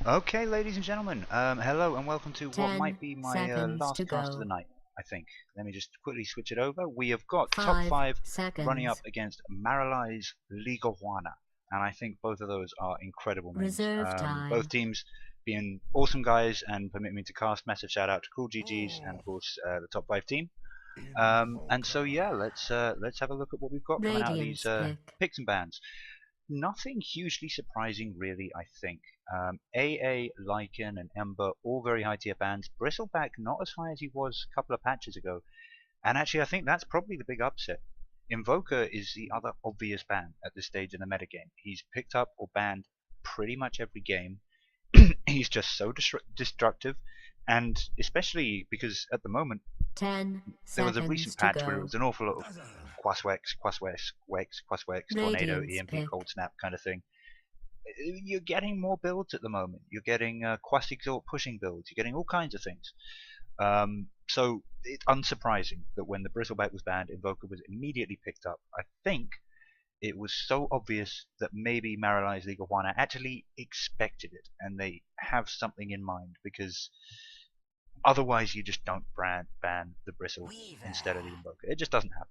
Okay, ladies and gentlemen, hello and welcome to what might 10 be my seconds last to cast of the go. night, I think. Let me just quickly switch it over. We have got top 5 5 running up seconds. against Marilize Legajuana, and I think both of those are incredible names. Reserve Both time. teams being awesome guys and permit me to cast. Massive shout out to Cool GGs and of course the top 5 team. And so yeah, let's have a look at what we've got coming out of these Radiance pick. picks and bans. Nothing hugely surprising, really, I think. AA, Lycan, and Ember, all very high tier bands. Bristleback, not as high as he was a couple of patches ago. And actually, I think that's probably the big upset. Invoker is the other obvious ban at this stage in the metagame. He's picked up or banned pretty much every game. He's just so destructive, and especially because at the moment 10 there was a recent seconds to patch where it go. was an awful lot of Quaswex, Tornado, Radiance EMP, pick. Cold Snap kind of thing. You're getting more builds at the moment. You're getting Quas Exalt pushing builds. You're getting all kinds of things. So it's unsurprising that when the Bristleback was banned, Invoker was immediately picked up. I think it was so obvious that maybe Marilize Legajuana actually expected it and they have something in mind, because otherwise you just don't ban the Bristle instead of the Invoker. It just doesn't happen.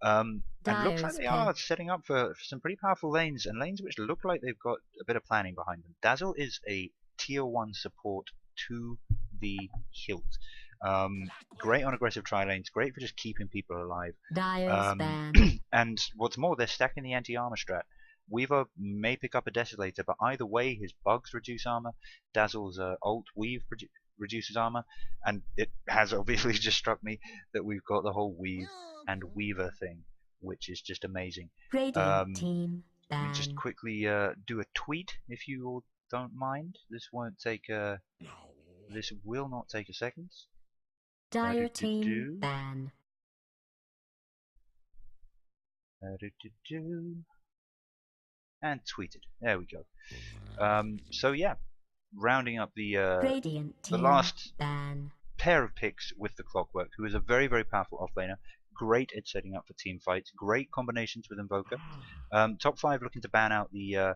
And looks like Dyer's they are pick. setting up for some pretty powerful lanes, and lanes which look like they've got a bit of planning behind them. Dazzle is a tier 1 support to the hilt. Great on aggressive tri-lanes, great for just keeping people alive. Dyer's ban. And what's more, they're stacking the anti-armor strat. Weaver may pick up a Desolator, but either way his bugs reduce armor, Dazzle's ult Weave reduces armor, and it has obviously just struck me that we've got the whole Weave and Weaver thing, which is just amazing. Radiant team Let me just ban. quickly do a tweet, if you all don't mind. This won't take this will not take a second. Dyer Do do team do. ban. Do do do. And tweeted. There we go. So yeah, rounding up Radiant the team last ban. pair of picks with the Clockwork, who is a very, very powerful offlaner, great at setting up for team fights, great combinations with Invoker. Top 5 looking to ban out the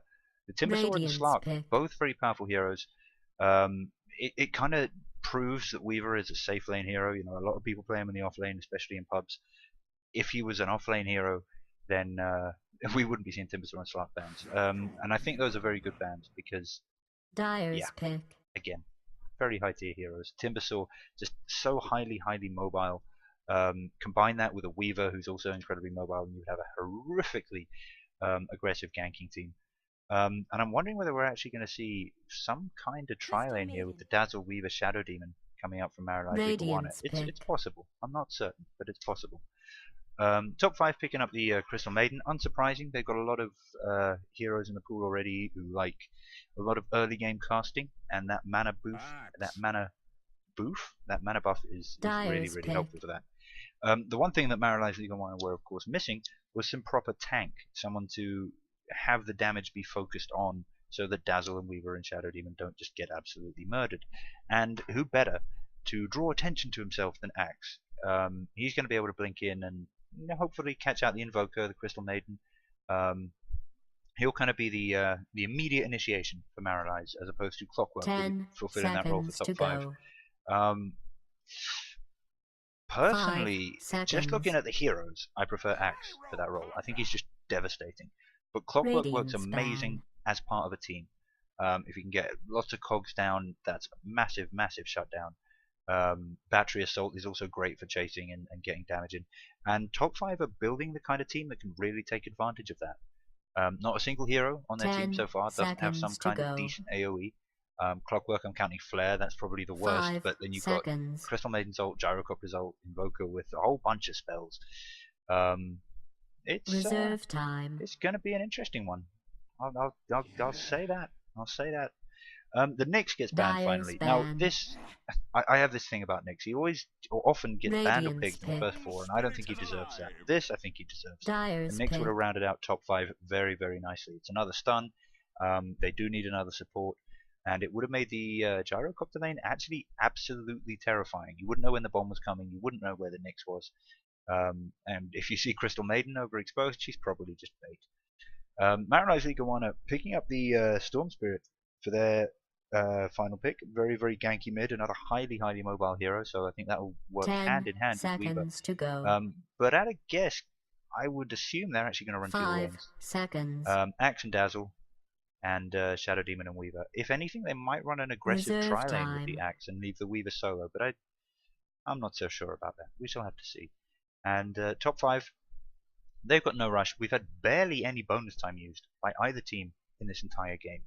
Timbersaw and the Radiance Slark, pick. both very powerful heroes. It kind of proves that Weaver is a safe lane hero. You know, a lot of people play him in the off lane, especially in pubs. If he was an off lane hero, then we wouldn't be seeing Timbersaw and Slark bans. And I think those are very good bans because, Dyer's yeah, pick. again, very high tier heroes. Timbersaw just so highly mobile. Combine that with a Weaver who's also incredibly mobile, and you would have a horrifically aggressive ganking team. And I'm wondering whether we're actually going to see some kind of tri-lane here with the Dazzle, Weaver, Shadow Demon coming up from Marilize Legajuana. Radiance pick. It's possible. I'm not certain, but it's possible. Top 5 picking up the Crystal Maiden. Unsurprising, they've got a lot of heroes in the pool already who like a lot of early game casting, and that mana buff is really, Dyer's really pick. helpful for that. The one thing that Marilize Legajuana were, of course, missing was some proper tank, someone to have the damage be focused on, so that Dazzle and Weaver and Shadow Demon don't just get absolutely murdered. And who better to draw attention to himself than Axe? He's going to be able to blink in and hopefully catch out the Invoker, the Crystal Maiden. He'll kind of be the immediate initiation for Marilize, as opposed to Clockwork, 10 fulfilling that role for seconds top to 5. go. Personally, 5 just looking seconds. at the heroes, I prefer Axe for that role. I think he's just devastating. But Clockwork works Radiance amazing ban. as part of a team. If you can get lots of cogs down, that's a massive, massive shutdown. Battery Assault is also great for chasing and getting damage in. And top 5 are building the kind of team that can really take advantage of that. Not a single hero on their team 10 so far doesn't have some seconds to kind of go. decent AoE. Clockwork, I'm counting Flare, that's probably the worst, 5 but then you've got seconds. Crystal Maiden's ult, Gyrocopter's ult, Invoker with a whole bunch of spells. Reserve time. It's going to be an interesting one. I'll say that. I'll say that. The Nyx gets banned Dyer's finally. ban. Now this, I have this thing about Nyx. He always or often gets banned or Radiance picked in the pick. first 4, and I don't think he deserves that. This I think he deserves. Dyer's And Nyx pick. would have rounded out top 5 very, very nicely. It's another stun. They do need another support. And it would have made the gyrocopter lane actually absolutely terrifying. You wouldn't know when the bomb was coming. You wouldn't know where the Nyx was. And if you see Crystal Maiden overexposed, she's probably just bait. Marilize Legajuana picking up the Storm Spirit for their final pick. Very, very ganky mid. Another highly, highly mobile hero. So I think that will work 10 hand in hand with Weaver. seconds to go. But at a guess, I would assume they're actually going to run 2 5 lanes. seconds. Axe and Dazzle, and Shadow Demon and Weaver. If anything, they might run an aggressive Reserve tri-lane with time. the Axe and leave the Weaver solo. But I'm not so sure about that. We shall have to see. And top 5, they've got no rush. We've had barely any bonus time used by either team in this entire game.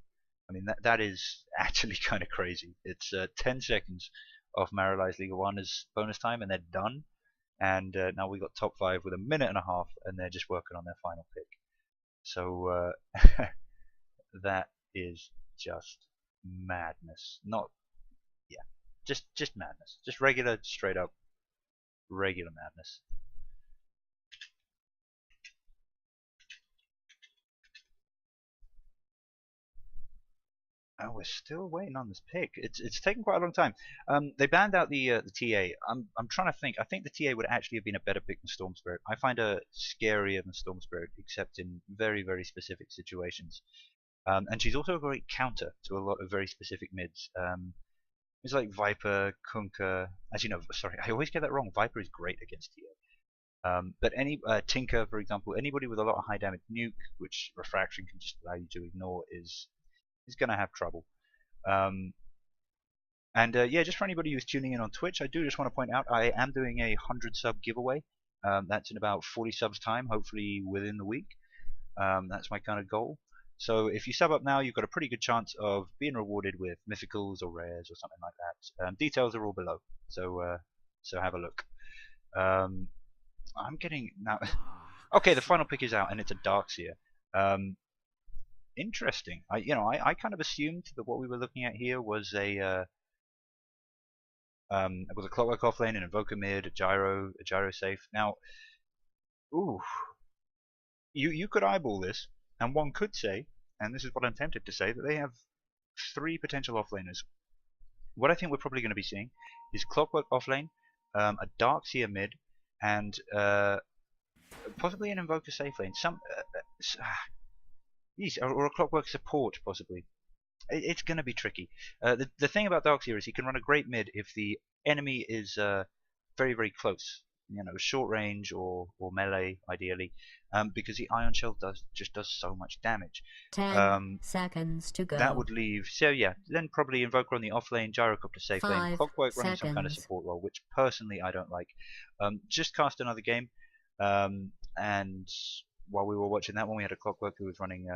I mean, that is actually kind of crazy. It's 10 seconds of Marilize Legajuana's bonus time, and they're done. And now we've got top 5 with a minute and a half, and they're just working on their final pick. So that is just madness. Just madness. Just regular, straight up, regular madness. Oh, we're still waiting on this pick. It's taken quite a long time. They banned out the TA. I'm trying to think. I think the TA would actually have been a better pick than Storm Spirit. I find her scarier than Storm Spirit, except in very, very specific situations. And she's also a great counter to a lot of very specific mids. It's like Viper, Kunkka. Actually, no, sorry, I always get that wrong. Viper is great against TA. But any Tinker, for example, anybody with a lot of high damage nuke, which refraction can just allow you to ignore, is going to have trouble. Yeah, just for anybody who's tuning in on Twitch, I do just want to point out I am doing a 100 sub giveaway. That's in about 40 subs time, hopefully within the week. That's my kind of goal. So if you sub up now, you've got a pretty good chance of being rewarded with mythicals or rares or something like that. Details are all below, so have a look. I'm getting now. Okay, the final pick is out, and it's a Darkseer. Interesting. I kind of assumed that what we were looking at here was a Clockwork offlane, an Invoker mid, a gyro safe. Now, ooh, you could eyeball this, and one could say, and this is what I'm tempted to say, that they have 3 potential offlaners. What I think we're probably going to be seeing is Clockwork offlane, a Darkseer mid, and possibly an Invoker safe lane. Or a Clockwork support, possibly. It's going to be tricky. The thing about Darkseer is he can run a great mid if the enemy is very, very close. Short range or melee, ideally, because the Ion Shell just does so much damage. 10 seconds to go. That would leave. So yeah, then probably Invoker on the off lane, Gyrocopter safe lane, Clockwork running some kind of support role, which personally I don't like. Just cast another game, and while we were watching that one, we had a Clockwork who was running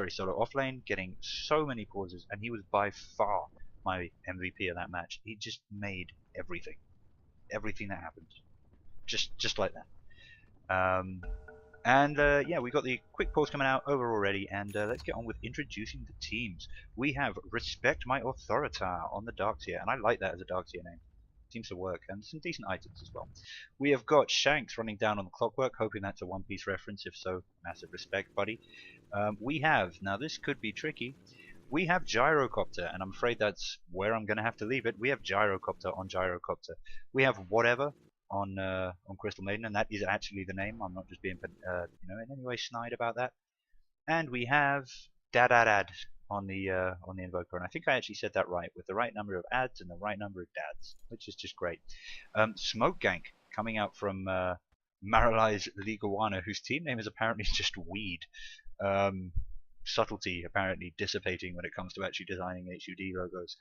solo off lane, getting so many pauses, and he was by far my MVP of that match. He just made everything that happened, just like that. Yeah, we got the quick pause coming out over already, and let's get on with introducing the teams. We have Respect My Authoritar on the Darkseer, and I like that as a Darkseer name. Seems to work, and some decent items as well. We have got Shanks running down on the Clockwork, hoping that's a One Piece reference. If so, massive respect, buddy. We have, now this could be tricky, we have Gyrocopter, and I'm afraid that's where I'm going to have to leave it. We have Gyrocopter on Gyrocopter. We have Whatever on Crystal Maiden, and that is actually the name. I'm not just being in any way snide about that. And we have Dadadad on the Invoker, and I think I actually said that right, with the right number of ads and the right number of dads, which is just great. Smoke Gank coming out from Marilize Legajuana, whose team name is apparently just Weed. Subtlety apparently dissipating when it comes to actually designing HUD logos.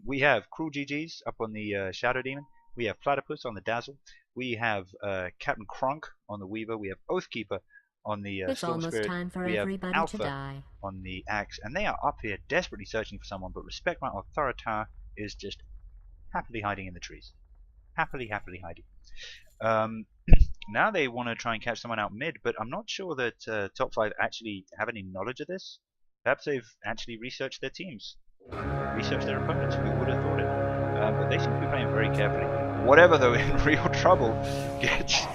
We have Cruel GG's up on the Shadow Demon. We have Platypus on the Dazzle. We have Captain Kronk on the Weaver. We have Oathkeeper on the Storm Spirit. Time for we have everybody Alpha to die. on the Axe, and they are up here desperately searching for someone, but Respect My Authoritar is just happily hiding in the trees. Happily hiding. Now they want to try and catch someone out mid, but I'm not sure that top 5 actually have any knowledge of this. Perhaps they've actually researched their teams, researched their opponents. Who would have thought it? But they seem to be playing very carefully. Whatever, though, in real trouble gets.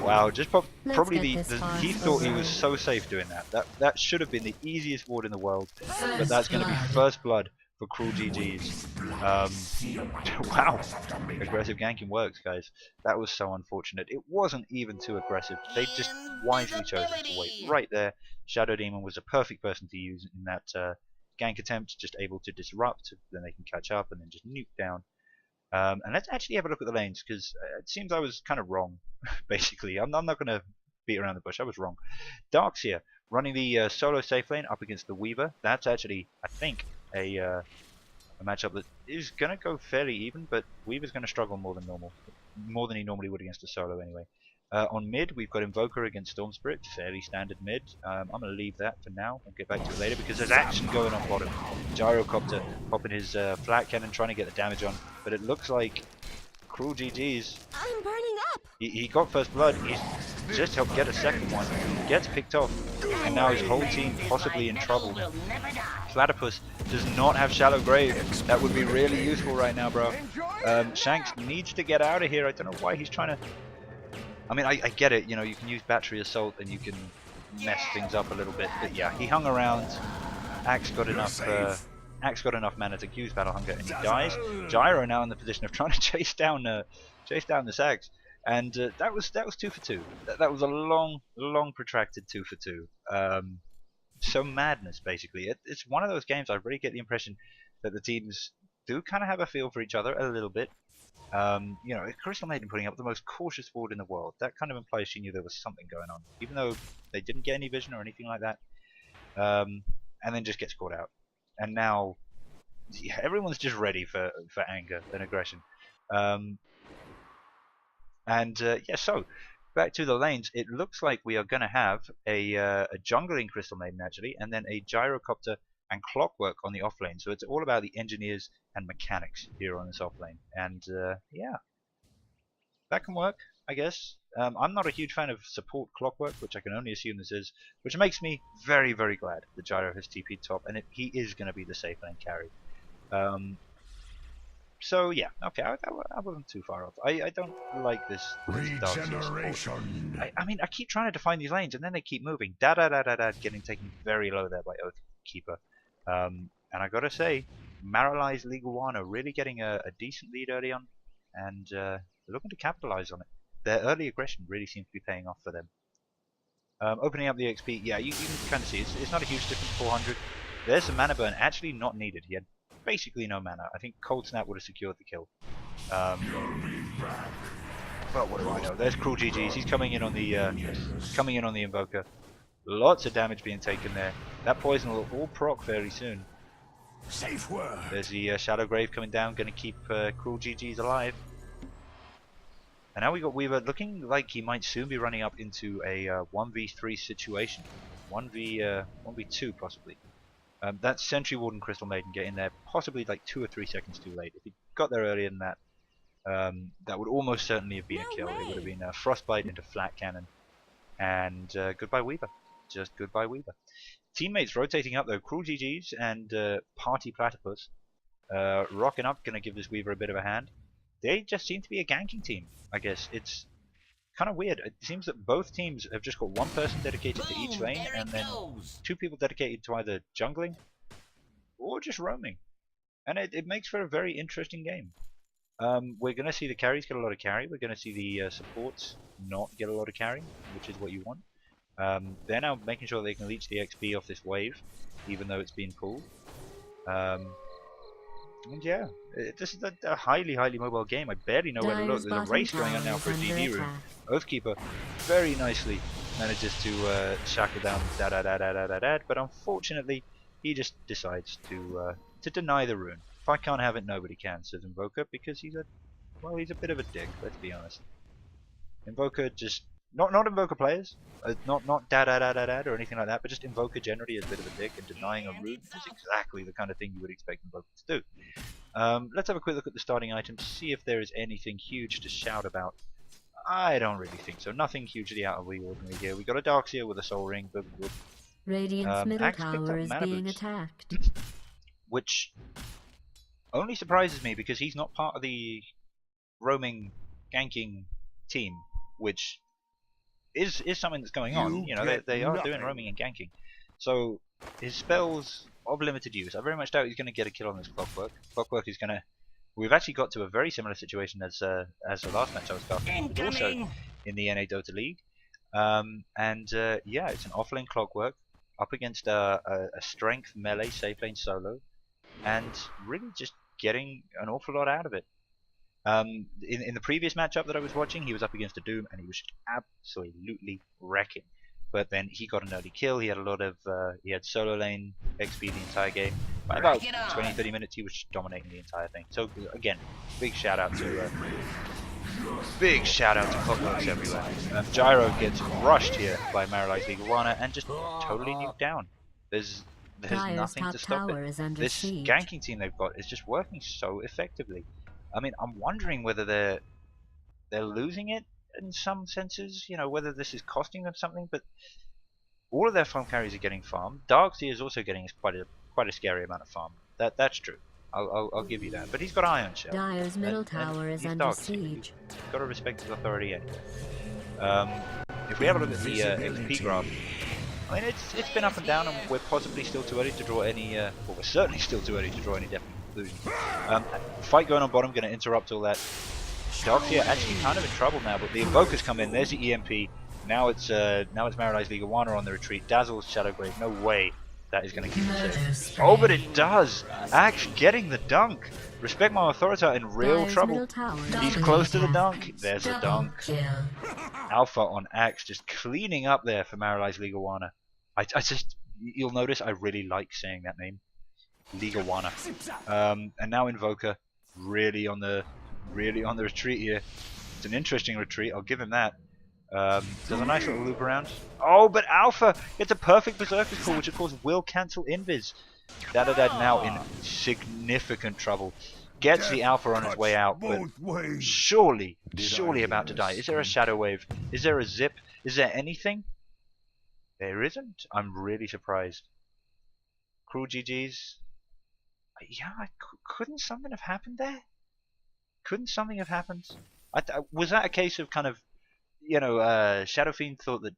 Wow, just probably he thought he was so safe doing that. That should have been the easiest ward in the world, but that's going to be first blood for Cruel GG's. Wow, aggressive ganking works, guys. That was so unfortunate. It wasn't even too aggressive. They just wisely chosen to wait right there. Shadow Demon was a perfect person to use in gank attempt, just able to disrupt, then they can catch up and then just nuke down. And let's actually have a look at the lanes, because it seems I was kind of wrong, basically. I'm not going to beat around the bush, I was wrong. Darkseer running the solo safe lane up against the Weaver. That's actually, I think, a matchup that is going to go fairly even, but Weaver's going to struggle more than normal. More than he normally would against a solo anyway. On mid, we've got Invoker against Storm Spirit, fairly standard mid. I'm going to leave that for now. I'll get back to it later because there's action going on bottom. Gyrocopter popping his flat cannon, trying to get the damage on, but it looks like Cruel GG's. I'm burning up. He got first blood. He's just helped get a second one. Gets picked off, and now his whole team possibly in trouble. Platypus does not have Shallow Grave. That would be really useful right now, bro. Shanks needs to get out of here. I don't know why he's trying to. I mean, I get it, you know, you can use Battery Assault and you can mess things up a little bit, but yeah, he hung around. Axe got enough mana to use Battle Hunger and he dies. Gyro now in the position of trying to chase down the Sags, and that was 2 for 2. That was a long protracted 2 for 2. So madness, basically. It's one of those games I really get the impression that the teams do kind of have a feel for each other a little bit. You know, Crystal Maiden putting up the most cautious ward in the world, that kind of implies she knew there was something going on, even though they didn't get any vision or anything like that, and then just gets caught out. And now, yeah, everyone's just ready for anger and aggression. Yeah, so back to the lanes, it looks like we are going to have a jungling Crystal Maiden actually, and then a Gyrocopter and Clockwork on the off lane. So it's all about the engineers and mechanics here on this off lane, and yeah, that can work, I guess. I'm not a huge fan of support Clockwork, which I can only assume this is, which makes me very glad that Gyro has TP'd top, and he is going to be the safe lane carry. So yeah, okay, I wasn't too far off. I don't like this Regeneration. I mean, I keep trying to define these lanes, and then they keep moving. Getting taken very low there by Oathkeeper. And I gotta say, Marilize Legajuana really getting a decent lead early on, and looking to capitalize on it. Their early aggression really seems to be paying off for them. Opening up the XP, yeah, you can kind of see it's not a huge difference. 400. There's some mana burn, actually not needed. He had basically no mana. I think Cold Snap would have secured the kill. But what do I know? There's Cruel GG's. He's coming in on the Invoker. Lots of damage being taken there. That poison will all proc fairly soon. Safe word. There's the Shadow Grave coming down, going to keep Cruel GG's alive. And now we got Weaver looking like he might soon be running up into a 1v3 situation. 1v2 possibly. That Sentry Warden Crystal Maiden getting there possibly like 2 or 3 seconds too late. If he got there earlier than that, that would almost certainly have been a kill. It would have been a Frostbite into Flat Cannon. And goodbye Weaver. Just goodbye Weaver. Teammates rotating up though. Cruel GG's and Party Platypus rocking up, going to give this Weaver a bit of a hand. They just seem to be a ganking team, I guess. It's kind of weird. It seems that both teams have just got one person dedicated to each lane, and then 2 people dedicated to either jungling or just roaming. And it makes for a very interesting game. We're going to see the carries get a lot of carry. We're going to see the supports not get a lot of carry, which is what you want. They're now making sure they can leech the XP off this wave, even though it's been pulled. And yeah, this is a highly mobile game. I barely know where to look. There's a race going on now for a DD room. Oathkeeper very nicely manages to shackle down Dad, but unfortunately he just decides to deny the rune. If I can't have it, nobody can, says Invoker, because he's a bit of a dick, let's be honest. Invoker just not Invoker players, not Dad or anything like that, but just Invoker generally is a bit of a dick, and denying a rune is exactly the kind of thing you would expect Invoker to do. Let's have a quick look at the starting items, see if there is anything huge to shout about. I don't really think so. Nothing hugely out of the ordinary here. We got a Darkseer with a Soul Ring, but Radiant's middle tower is being attacked. Which only surprises me because he's not part of the roaming ganking team, which is something that's going on. You know, they are doing roaming and ganking. So his spells of limited use. I very much doubt he's going to get a kill on this Clockwork. Clockwork is going to. We've actually got to a very similar situation as the last match I was covering, but also in the NADota League. Yeah, it's an offlane Clockwork. up against a strength melee safe lane solo, and really just getting an awful lot out of it. In the previous matchup that I was watching, he was up against a Doom, and he was absolutely wrecking. But then he got an early kill. He had a lot of he had solo lane XP the entire game. By about 20-30 minutes, he was just dominating the entire thing. So again, big shout out to Clockworks everywhere. Gyro gets rushed here by Marilize Legajuana and just totally nuked down. There's nothing to stop it. This ganking team they've got is just working so effectively. I mean, I'm wondering whether they're losing it in some senses, you know, whether this is costing them something, but all of their farm carries are getting farmed. Darkseer is also getting quite a scary amount of farm. That's true. I'll give you that. But he's got Iron Shell. Dire's middle tower is under siege. You've got to respect his authority anyway. If we have a look at the XP graph, I mean, it's been up and down, and we're possibly still too early to draw any, well, we're certainly still too early to draw any definite conclusions. Fight going on bottom, going to interrupt all that. Darkseer actually kind of in trouble now, but the Invokers come in. There's the EMP. Now it's Marilize Legajuana on the retreat. Dazzle's Shadowgrave. No way that is going to keep him safe. Oh, but it does. Axe getting the dunk. Respect my authority in real trouble. He's close to the dunk. There's the dunk. Alpha on Axe just cleaning up there for Marilize Legajuana. I just, you'll notice I really like saying that name, Legajuana. And now Invoker really on the retreat here. It's an interesting retreat, I'll give him that. Does a nice little loop around. Oh, but Alpha gets a perfect Berserker's Call, which of course will cancel Invis. NADota now in significant trouble. Gets the Alpha on his way out, but surely about to die. Is there a Shadow Wave? Is there a Zip? Is there anything? There isn't. I'm really surprised. Cruel GG's. Yeah, couldn't something have happened there? Couldn't something have happened? Was that a case of kind of, you know, Shadow Fiend thought that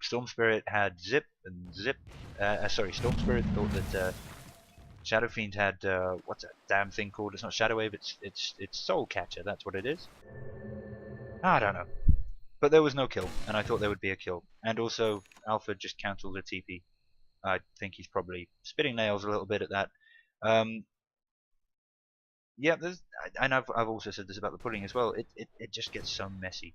Storm Spirit had Zip, and Storm Spirit thought that Shadow Fiend had what's that damn thing called? It's not Shadow Wave, it's Soul Catcher. That's what it is. I don't know, but there was no kill, and I thought there would be a kill. And also, Alpha just cancelled a TP. I think he's probably spitting nails a little bit at that. Yeah, and I've also said this about the pudding as well. It just gets so messy.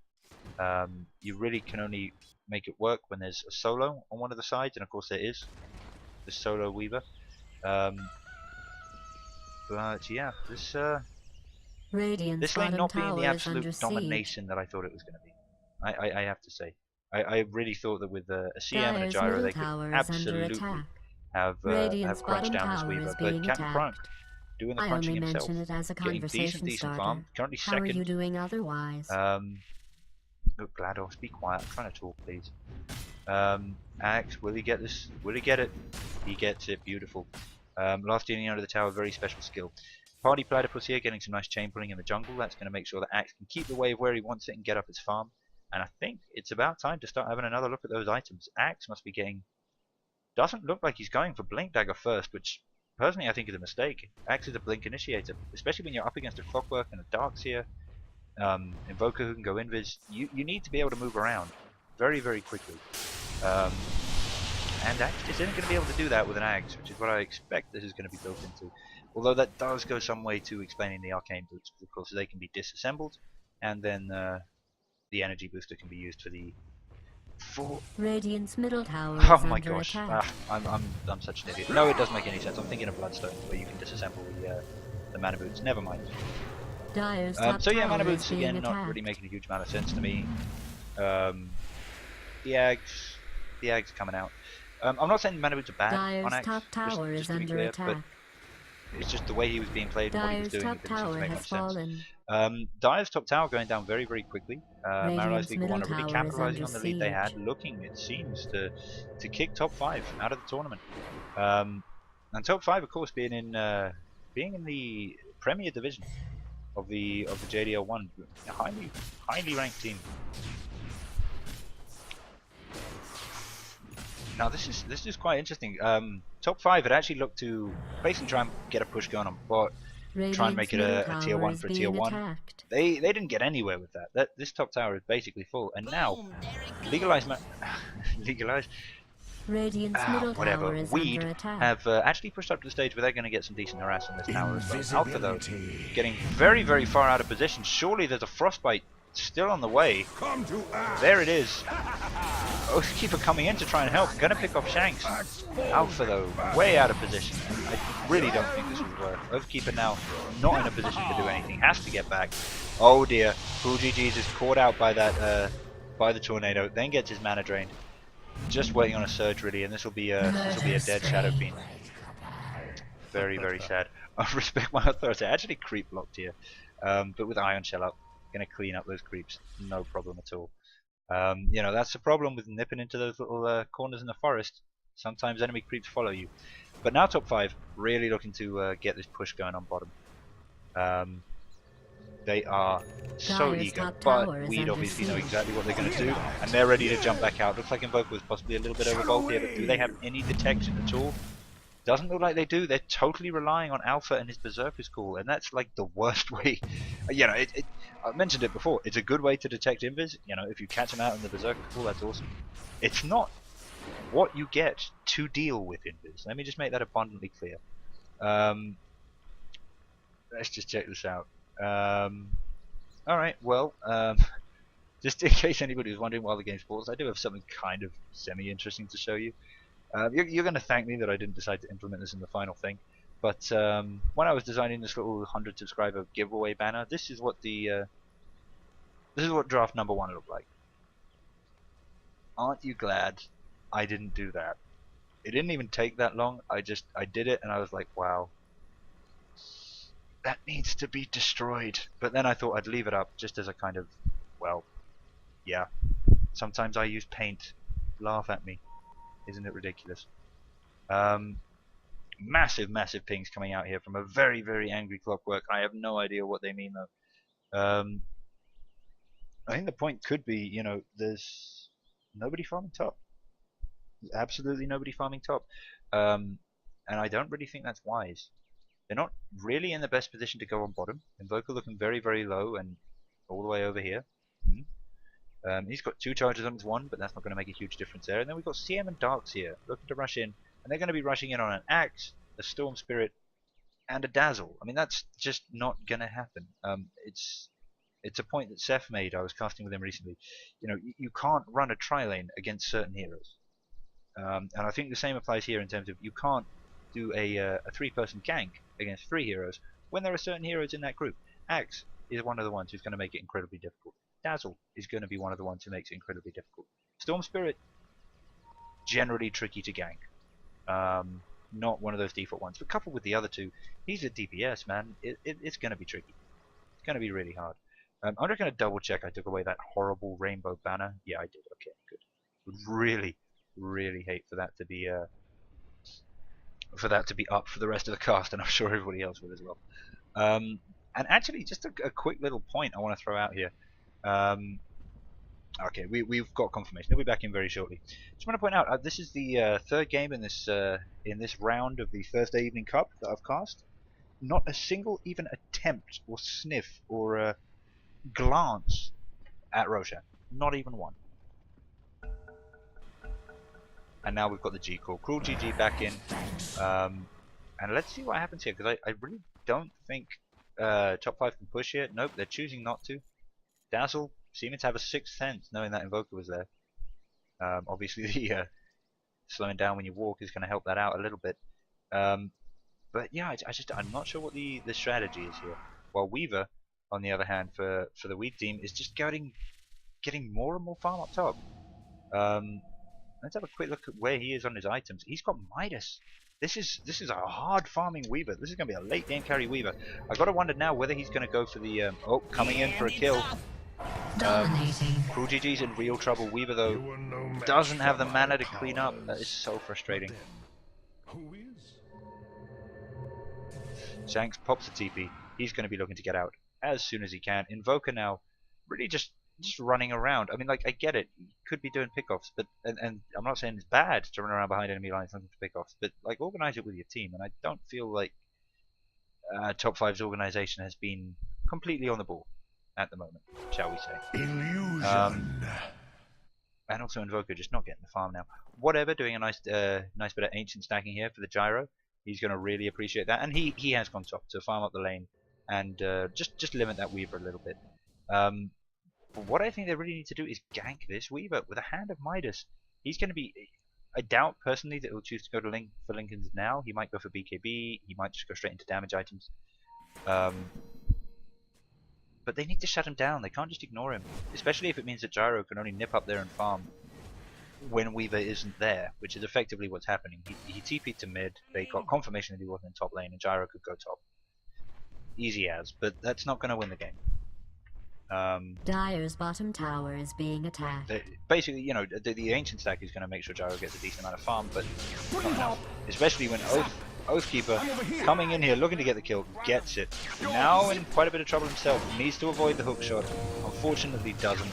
You really can only make it work when there's a solo on one of the sides, and of course there is the solo Weaver. But yeah, this lane not being the absolute domination that I thought it was going to be. I have to say, I really thought that with a CM and a Gyro they could absolutely have crunched down this Weaver, but Captain Prime doing the crunching himself, getting decent farm, currently second. How are you doing otherwise? Look, GLaDOS, be quiet. I'm trying to talk, please. Axe, will he get this? Will he get it? He gets it. Beautiful. Last Genie under the tower, very special skill. Party Platypus here, getting some nice chain pulling in the jungle. That's going to make sure that Axe can keep the wave where he wants it and get up his farm. And I think it's about time to start having another look at those items. Axe must be getting... Doesn't look like he's going for Blink Dagger first, which personally I think is a mistake. Axe is a Blink Initiator, especially when you're up against a Clockwork and a Darkseer. Invoker who can go invis. You need to be able to move around very, very quickly. And Axe just isn't going to be able to do that with an Axe, which is what I expect this is going to be built into. Although that does go some way to explaining the Arcane Boots, because of course they can be disassembled, and then the energy booster can be used for the... Radiant's middle tower oh is my under gosh, attack. I'm such an idiot. No, it doesn't make any sense. I'm thinking of Bloodstone, where you can disassemble the mana boots. Never mind. Dire's So yeah, mana tower boots is being again, not attacked. really making a huge amount of sense to me. The Ags coming out. I'm not saying mana boots are bad Dire's on Axe, top tower just is to be under clear, attack. but it's just the way he was being played and what he was Dire's doing. top It didn't seem to tower make has much sense. fallen. Dire's top tower going down very, very quickly. Marilize middle Legajuana really tower is capitalizing under on the lead they had, siege. looking, it seems, to kick top 5 out of the tournament. And top 5, of course, being in the Premier Division of the JDL1, a highly ranked team. Now this is quite interesting. Top 5 had actually looked to basically try and get a push going on bot, try and make it a tier 1 for a tier 1. They didn't get anywhere with that. This top tower is basically full, and now Legalize Radiant's middle whatever. tower is Weed under attack. have actually pushed up to the stage where they're going to get some decent harass on this tower as well. Alpha, though, Invisibility. getting very, very far out of position. Surely there's a frostbite still on the way. Come to us. There it is. Oathkeeper coming in to try and help. Going to pick off Shanks. Alpha, though, way out of position. I really don't think this will work. Oathkeeper now not in a position to do anything. Has to get back. Oh dear. Cool GG's is caught out by that by the tornado. Then gets his mana drained. Just waiting on a surge, really, and this will be a dead Shadow Fiend. Very, very sad. I respect my authority. I actually creep blocked here, but with Ion Shell up, gonna clean up those creeps, no problem at all. You know, that's the problem with nipping into those little corners in the forest. Sometimes enemy creeps follow you. But now top 5, really looking to get this push going on bottom. They are so eager, but Weed obviously know exactly what they're going to do, and they're ready to jump back out. Looks like Invoker was possibly a little bit overbold here, but do they have any detection at all? Doesn't look like they do. They're totally relying on Alpha and his Berserker's Call, and that's like the worst way. You know, I mentioned it before. It's a good way to detect Invis. You know, if you catch him out in the Berserker's Call, that's awesome. It's not what you get to deal with Invis. Let me just make that abundantly clear. Let's just check this out. Alright, well, just in case anybody was wondering while the game's paused, I do have something kind of semi-interesting to show you. You're going to thank me that I didn't decide to implement this in the final thing, but when I was designing this little 100 subscriber giveaway banner, this is what draft number 1 looked like. Aren't you glad I didn't do that? It didn't even take that long. I did it, and I was like, wow. That needs to be destroyed. But then I thought I'd leave it up just as a kind of, well, yeah. Sometimes I use paint. Laugh at me. Isn't it ridiculous? Massive, massive pings coming out here from a very, very angry Clockwork. I have no idea what they mean though. I think the point could be, you know, there's nobody farming top. There's absolutely nobody farming top. And I don't really think that's wise. They're not really in the best position to go on bottom. Invoker looking very, very low and all the way over here. He's got 2 charges on his 1, but that's not going to make a huge difference there. And then we've got CM and Darks here, looking to rush in. And they're going to be rushing in on an Axe, a Storm Spirit, and a Dazzle. I mean, that's just not going to happen. It's a point that Seth made. I was casting with him recently. You know, you can't run a tri-lane against certain heroes. And I think the same applies here in terms of you can't do a 3-person gank against 3 heroes when there are certain heroes in that group. Axe is one of the ones who's going to make it incredibly difficult. Dazzle is going to be one of the ones who makes it incredibly difficult. Storm Spirit, generally tricky to gank. Not one of those default ones, but coupled with the other 2, he's a DPS, man. It's going to be tricky. It's going to be really hard. I'm just going to double check I took away that horrible rainbow banner. Yeah, I did. Okay, good. Would really, really hate for that to be up for the rest of the cast, and I'm sure everybody else would as well. And actually, just a quick little point I want to throw out here. Okay, we've got confirmation. They'll be back in very shortly. Just want to point out, this is the 3rd game in this round of the Thursday Evening Cup that I've cast. Not a single even attempt or sniff or glance at Roshan. Not even one. And now we've got the G call. Cruel GG back in. And let's see what happens here, because I really don't think top 5 can push here. Nope, they're choosing not to. Dazzle seeming to have a 6th sense, knowing that Invoker was there. Obviously, the slowing down when you walk is going to help that out a little bit. But yeah, I'm not sure what the strategy is here. While Weaver, on the other hand, for the Weed team, is just getting more and more farm up top. Let's have a quick look at where he is on his items. He's got Midas. This is a hard farming Weaver. This is going to be a late game carry Weaver. I got to wonder now whether he's going to go for the coming in for a kill. Cruel GG's in real trouble. Weaver though doesn't have the mana to clean up. That is so frustrating. Shanks pops a TP. He's going to be looking to get out as soon as he can. Invoker now really just running around. I mean, like, I get it. You could be doing pickoffs, but and I'm not saying it's bad to run around behind enemy lines looking for pickoffs, but like, organize it with your team. And I don't feel like top 5's organization has been completely on the ball at the moment, shall we say. Illusion. And also Invoker just not getting the farm now. Whatever, doing a nice nice bit of ancient stacking here for the gyro. He's going to really appreciate that. And he has gone top to farm up the lane and just limit that Weaver a little bit. But what I think they really need to do is gank this Weaver with a Hand of Midas. He's going to be... I doubt personally that he'll choose to go to for Lincoln's now. He might go for BKB. He might just go straight into damage items. But they need to shut him down. They can't just ignore him. Especially if it means that Gyro can only nip up there and farm when Weaver isn't there, which is effectively what's happening. He TP'd to mid. They got confirmation that he wasn't in top lane, and Gyro could go top. Easy as, but that's not going to win the game. Dire's bottom tower is being attacked. Basically, you know, the ancient stack is going to make sure Gyro gets a decent amount of farm, but not enough. Especially when Oathkeeper coming in here looking to get the kill, gets it. Now in quite a bit of trouble himself, needs to avoid the hook shot. Unfortunately doesn't.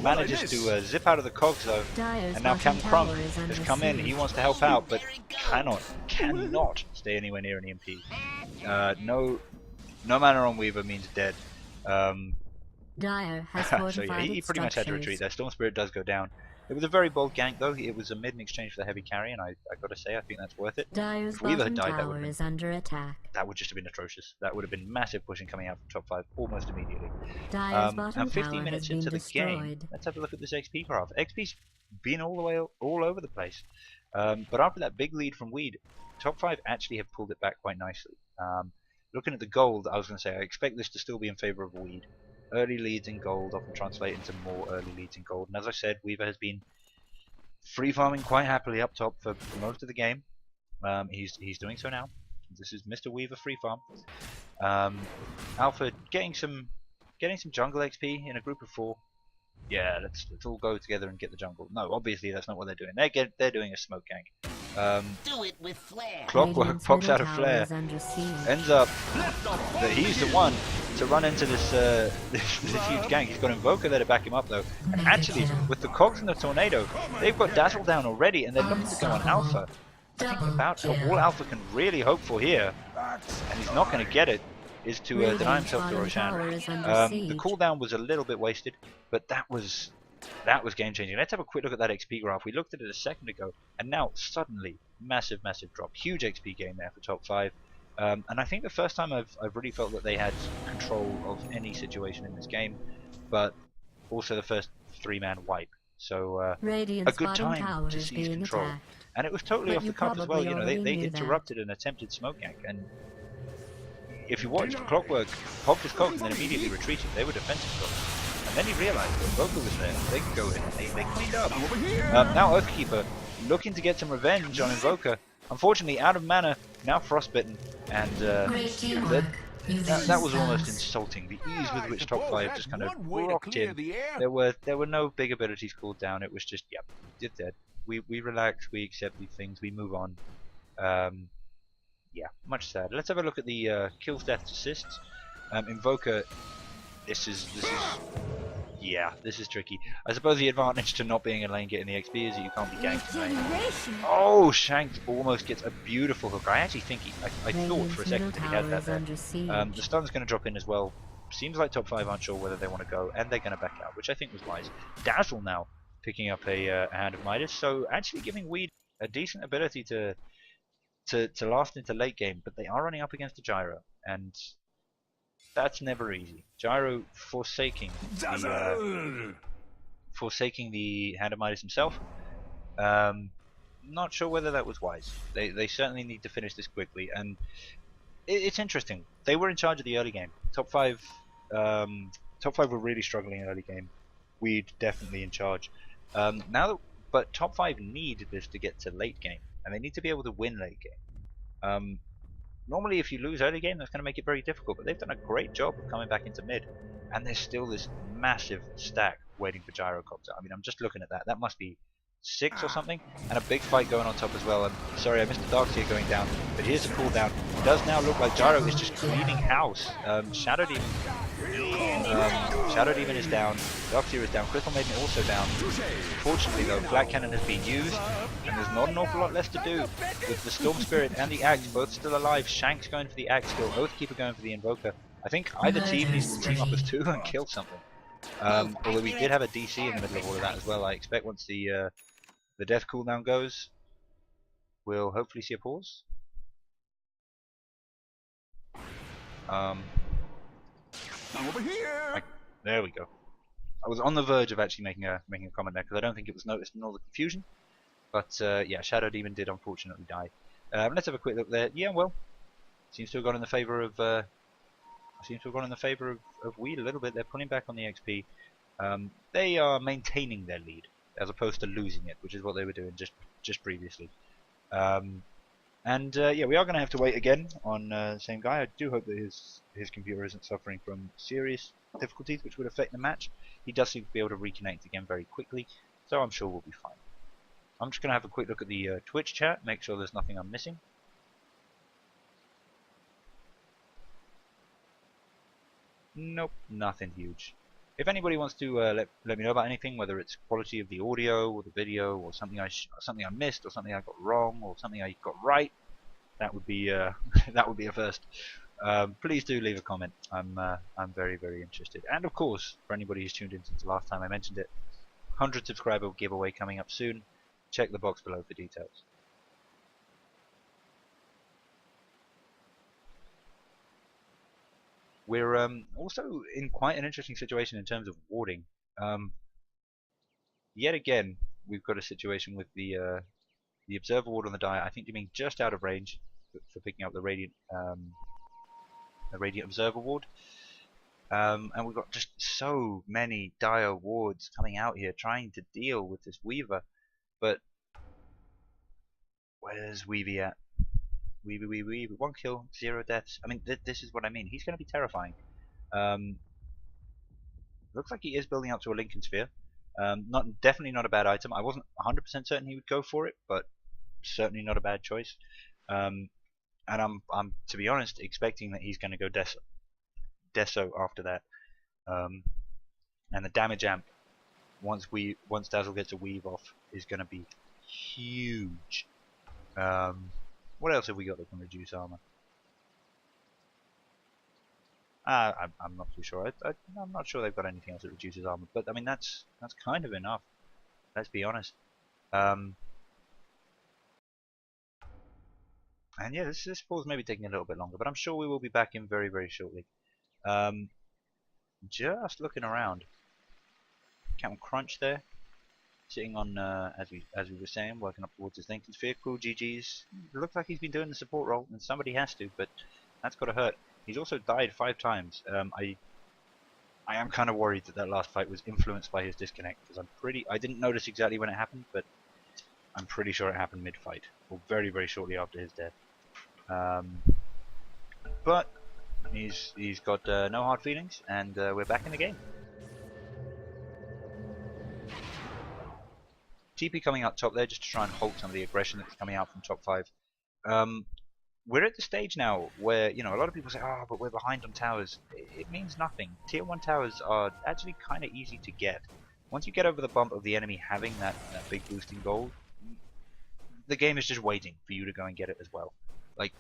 Manages to zip out of the cogs though. And now Captain Crump has come in. He wants to help out, but cannot stay anywhere near an EMP. No mana on Weaver means dead. Dire has So yeah, he pretty much had to retreat there. Storm Spirit does go down. It was a very bold gank though. It was a mid in exchange for the heavy carry, and I gotta say I think that's worth it. Dire's if Weaver had bottom died, tower is under attack. that would just have been atrocious. That would have been massive pushing coming out from top 5 almost immediately. Dire's bottom And 15 tower minutes has been into the game, destroyed. let's have a look at this XP graph. XP's been all over the place. But after that big lead from Weed, top 5 actually have pulled it back quite nicely. Looking at the gold, I was going to say I expect this to still be in favour of Weed. Early leads in gold often translate into more early leads in gold. And as I said, Weaver has been free farming quite happily up top for most of the game. He's doing so now. This is Mr. Weaver free farm. Alpha getting some jungle XP in a group of 4. Yeah, let's all go together and get the jungle. No, obviously that's not what they're doing. They're doing a smoke gank. Do it with flair. Clockwork pops out of flare. Ends up that he's the one to run into this huge gank. He's got Invoker there to back him up though. And actually, with the cogs and the tornado, they've got Dazzle down already, and they're looking to go on Alpha. I think about all Alpha can really hope for here, and he's not going to get it, is to deny himself to Roshan. The cooldown was a little bit wasted, but that was game changing. Let's have a quick look at that XP graph. We looked at it a second ago, and now suddenly massive drop. Huge XP gain there for top 5. And I think the first time I've really felt that they had control of any situation in this game, but also the first 3-man wipe. So a good time to seize control. And it was totally off the cuff as well. You know, they interrupted an attempted smoke gank, and if you watched, Clockwork popped his cogs and then immediately retreated. They were defensive cogs. And then he realized that Invoker was there. They could go in and they cleaned up. Now Oathkeeper looking to get some revenge on Invoker. Unfortunately, out of mana, now frostbitten, and that was almost insulting. The ease with which top 5 just kind of rocked in. There were no big abilities called down. It was just, yep, you're dead. We relax, we accept these things, we move on. Yeah, much sad. Let's have a look at the kills, deaths, assists. Invoker, this is tricky. I suppose the advantage to not being a lane getting the XP is that you can't be ganked in lane. Oh, Shanks almost gets a beautiful hook. I actually think I thought for a second that he had that there. The stun's going to drop in as well. Seems like top 5 aren't sure whether they want to go, and they're going to back out, which I think was wise. Dazzle now picking up a Hand of Midas, so actually giving Weed a decent ability to last into late game, but they are running up against a Gyro, and that's never easy. Gyro forsaking the Hand of Midas himself. Not sure whether that was wise. They certainly need to finish this quickly, and it's interesting. They were in charge of the early game. Top 5 were really struggling in early game. Weed definitely in charge. But top 5 need this to get to late game, and they need to be able to win late game. Normally if you lose early game, that's going to make it very difficult, but they've done a great job of coming back into mid, and there's still this massive stack waiting for Gyrocopter. I mean, I'm just looking at that. That must be 6 or something, and a big fight going on top as well. And sorry, I missed the Darkseer going down, but here's a cooldown. It does now look like Gyro is just cleaning house. Shadow Demon is down, Darkseer is down, Crystal Maiden also down. Fortunately though, Black Cannon has been used, and there's not an awful lot less to do. With the Storm Spirit and the Axe both still alive, Shanks going for the Axe kill, Oathkeeper going for the Invoker. I think either team needs to team up as 2 and kill something. Although we did have a DC in the middle of all of that as well. I expect once the death cooldown goes, we'll hopefully see a pause. Over here. There we go. I was on the verge of actually making a comment there because I don't think it was noticed in all the confusion. But yeah, Shadow Demon did unfortunately die. Let's have a quick look there. Yeah, well, seems to have gone in the favour of Weed a little bit. They're pulling back on the XP. They are maintaining their lead as opposed to losing it, which is what they were doing just previously. Yeah, we are going to have to wait again on the same guy. I do hope that his computer isn't suffering from serious difficulties which would affect the match. He does seem to be able to reconnect again very quickly, so I'm sure we'll be fine. I'm just going to have a quick look at the Twitch chat, make sure there's nothing I'm missing. Nope, nothing huge. If anybody wants to let me know about anything, whether it's quality of the audio or the video, or something I missed, or something I got wrong, or something I got right, that would be that would be a first. Please do leave a comment. I'm very, very interested. And of course, for anybody who's tuned in since the last time I mentioned it, 100 subscriber giveaway coming up soon. Check the box below for details. We're also in quite an interesting situation in terms of warding. Yet again, we've got a situation with the observer ward on the die. I think you're being just out of range for picking up the radiant observer ward. And we've got just so many dire wards coming out here trying to deal with this Weaver. But where's Weavy at? Weavy, 1 kill, 0 deaths. I mean, this is what I mean. He's going to be terrifying. Looks like he is building up to a Lincoln Sphere. Definitely not a bad item. I wasn't 100% certain he would go for it, but certainly not a bad choice. And I'm to be honest expecting that he's going to go Deso after that. And the damage amp once Dazzle gets a weave off is going to be huge. What else have we got that can reduce armor? I'm not too sure. I'm not sure they've got anything else that reduces armor, but I mean that's kind of enough. Let's be honest. And yeah, this pause may be taking a little bit longer, but I'm sure we will be back in very, very shortly. Just looking around. Captain Crunch there, sitting on as we were saying, working up towards his Lincoln Sphere. Cool GG's. Looks like he's been doing the support role, and somebody has to, but that's got to hurt. He's also died 5 times. I am kind of worried that last fight was influenced by his disconnect, because I didn't notice exactly when it happened, but I'm pretty sure it happened mid-fight, or very, very shortly after his death. But he's got no hard feelings, and we're back in the game. TP coming out top there just to try and halt some of the aggression that's coming out from top 5. We're at the stage now where, you know, a lot of people say, oh, but we're behind on towers. It means nothing. Tier 1 towers are actually kind of easy to get. Once you get over the bump of the enemy having that big boost in gold, the game is just waiting for you to go and get it as well. Like,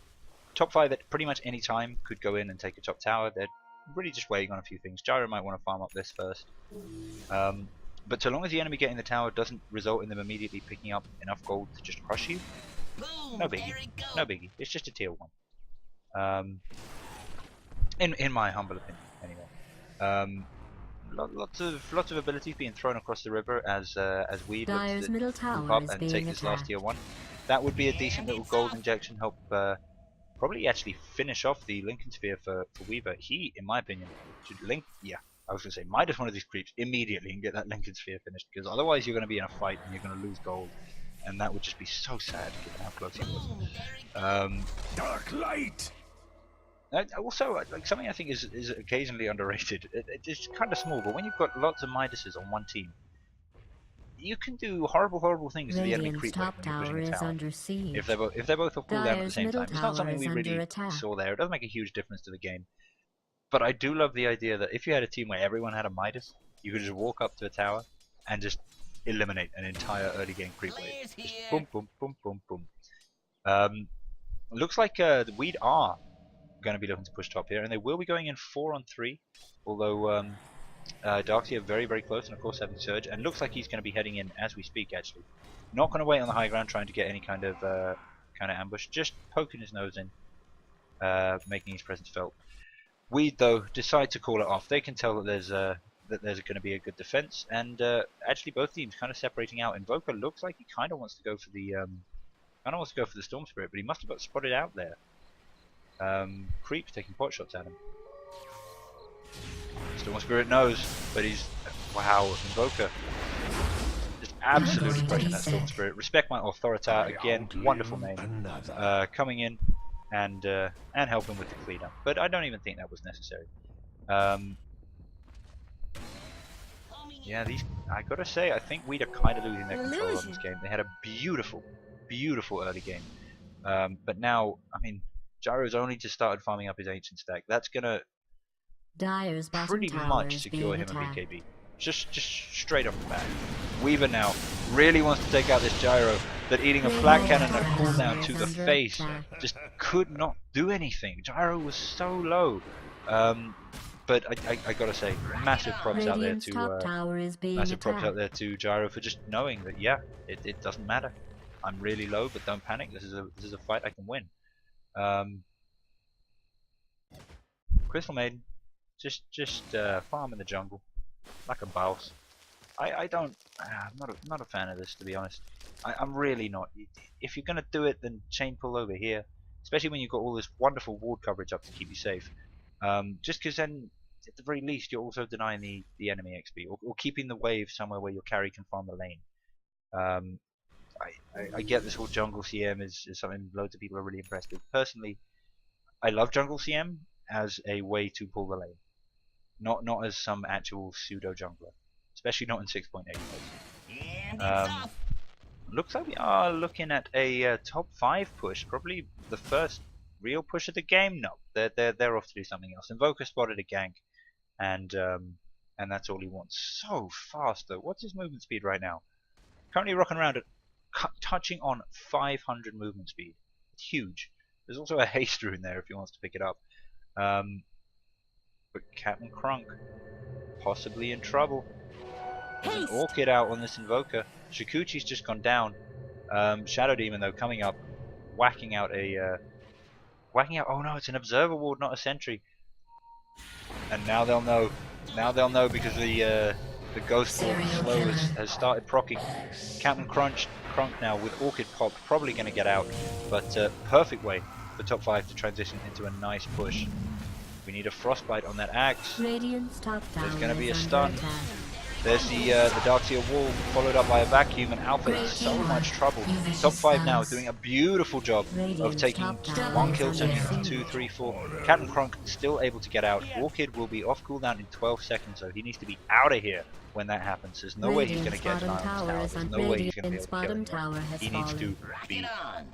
top 5 at pretty much any time could go in and take a top tower. They're really just waiting on a few things. Gyro might want to farm up this first. But so long as the enemy getting the tower doesn't result in them immediately picking up enough gold to just crush you, Boom, no biggie. No biggie. It's just a tier 1. In my humble opinion, anyway. Lots of abilities being thrown across the river as Weed looks to move up and take this last tier 1. That would be a decent little gold injection, help probably actually finish off the Lincoln Sphere for Weaver. He, in my opinion, should I was going to say, Midas one of these creeps immediately and get that Lincoln Sphere finished, because otherwise you're going to be in a fight and you're going to lose gold, and that would just be so sad given how close he was. Dark light. Also, like something I think is occasionally underrated. It's kind of small, but when you've got lots of Midases on one team, you can do horrible things to the enemy creep top tower is under siege. if they're both off cooldown at the same time. It's not something we really attack. saw there. It doesn't make a huge difference to the game. But I do love the idea that if you had a team where everyone had a Midas, you could just walk up to a tower and just eliminate an entire early game creep wave. Just boom, boom, boom, boom, boom. Looks like the Weed are going to be looking to push top here, and they will be going in 4-on-3. Although Darkseer very, very close, and of course having Surge, and looks like he's going to be heading in as we speak. Actually, not going to wait on the high ground trying to get any kind of ambush, just poking his nose in, making his presence felt. Weed though decide to call it off. They can tell that there's going to be a good defense, and actually both teams kind of separating out. Invoker looks like he kind of wants to go for the Storm Spirit, but he must have got spotted out there. Creep's taking pot shots at him. Storm Spirit knows, but he's wow. Invoker just absolutely crushing that Storm Spirit. Respect my Authorita again. Wonderful name. Coming in and helping with the cleanup, but I don't even think that was necessary. Yeah, I gotta say, I think Weed are kind of losing their control on this game. They had a beautiful early game, but now, I mean, Gyro's only just started farming up his ancient stack. That's gonna pretty much secure him a BKB. Just straight off the bat. Weaver now really wants to take out this Gyro, but eating a flat cannon and a cooldown to the face just could not do anything. Gyro was so low. But I gotta say, massive props out there to Gyro for just knowing that it doesn't matter. I'm really low, but don't panic. This is a fight I can win. Crystal Maiden, just farm in the jungle like a boss. I'm not a fan of this, to be honest. I'm really not. If you're gonna do it, then chain pull over here, especially when you've got all this wonderful ward coverage up to keep you safe. Just because then, at the very least, you're also denying the enemy XP, or keeping the wave somewhere where your carry can farm the lane. I get this whole jungle CM is something loads of people are really impressed with. Personally, I love jungle CM as a way to pull the lane, not as some actual pseudo jungler, especially not in 6.8 mode. Looks like we are looking at a top 5 push, probably the first real push of the game. No, they're off to do something else. Invoker spotted a gank, and that's all he wants. So fast though. What's his movement speed right now? Currently rocking around at touching on 500 movement speed. It's huge. There's also a haste rune there if he wants to pick it up. But Captain Crunk possibly in trouble. There's an Orchid out on this Invoker. Shikuchi's just gone down. Shadow Demon though coming up, whacking out. Oh no, it's an Observer Ward, not a Sentry. And now they'll know. Now they'll know because the Ghost Ball slow has started proccing. Captain Crunk now with Orchid pop, probably going to get out, but perfect way for top 5 to transition into a nice push. We need a Frostbite on that axe. There's going to be a stun. There's the Darkseer wall, followed up by a vacuum, and Alpha in so much trouble. Top 5 now doing a beautiful job of taking 1 kill, turning into 2, 3, 4. Captain Crunk still able to get out. Orchid will be off cooldown in 12 seconds, so he needs to be out of here when that happens. There's no way he's going to get an eye on this tower. There's no way he's going to be able to kill him. He needs to be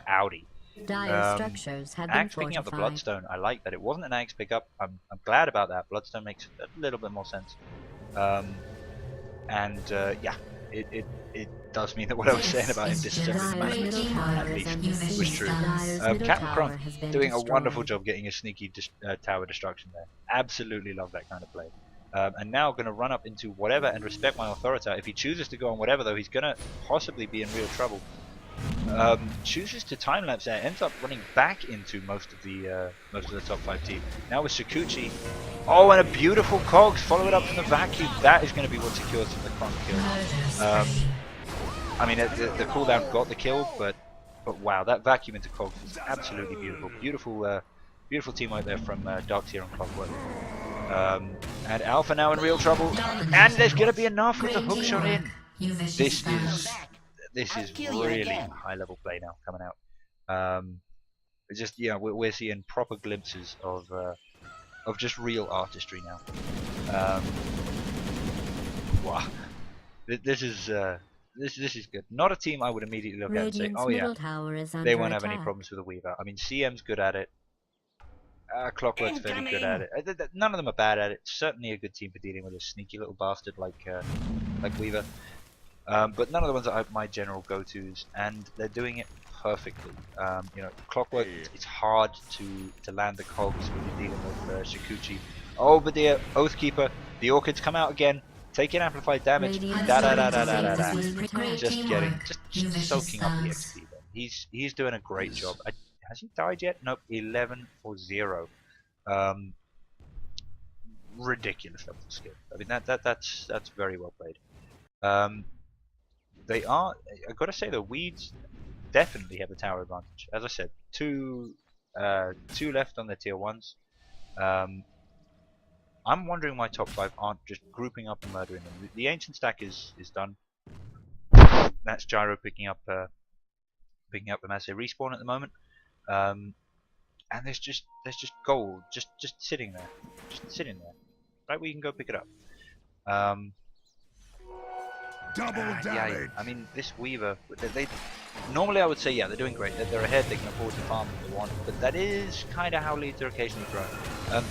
outie. Axe picking up the Bloodstone, I like that. It wasn't an Axe pickup. I'm glad about that. Bloodstone makes a little bit more sense. Yeah, it does mean that what I was saying about him disassembling the match at least was true. Captain Crunk doing a wonderful job getting a sneaky tower destruction there. Absolutely love that kind of play. And now going to run up into whatever and respect my Authority. If he chooses to go on whatever though, he's going to possibly be in real trouble. Chooses to time lapse there, ends up running back into most of the top 5 team. Now with Shikuchi, oh, and a beautiful Cogs, follow it up from the vacuum. That is going to be what secures him the Crunk kill. I mean, the cooldown got the kill, but wow, that vacuum into Cogs is absolutely beautiful. Beautiful teamwork there from Darkseer and Clockwork. And Alpha now in real trouble, and there's going to be enough with the hook shot in. This is really high level play now coming out. Just we're seeing proper glimpses of just real artistry now. Wow, this is good. Not a team I would immediately look at and say, oh yeah, they won't have any problems with the Weaver. I mean, CM's good at it. Clockwork's fairly good at it. None of them are bad at it. Certainly a good team for dealing with a sneaky little bastard like Weaver. But none of the ones that are my general go-tos, and they're doing it perfectly. You know, Clockwork, it's hard to land the cogs when you're dealing with Shikuchi. Oh, but the Oathkeeper, the Orchids come out again, taking amplified damage. Just soaking up the XP. Then he's doing a great job. Has he died yet? Nope. 11 for 0. Ridiculous level of skill. I mean that's very well played. They are. I gotta say the Weeds definitely have the tower advantage. As I said, two left on their tier 1s. I'm wondering why top 5 aren't just grouping up and murdering them. The ancient stack is done. That's Gyro picking up them as they respawn at the moment. And there's just gold just sitting there, right where you can go pick it up. Double damage. Yeah, I mean this Weaver, they normally I would say yeah they're doing great. They're ahead. They can afford to farm if they want, but that is kind of how leads are occasionally grown.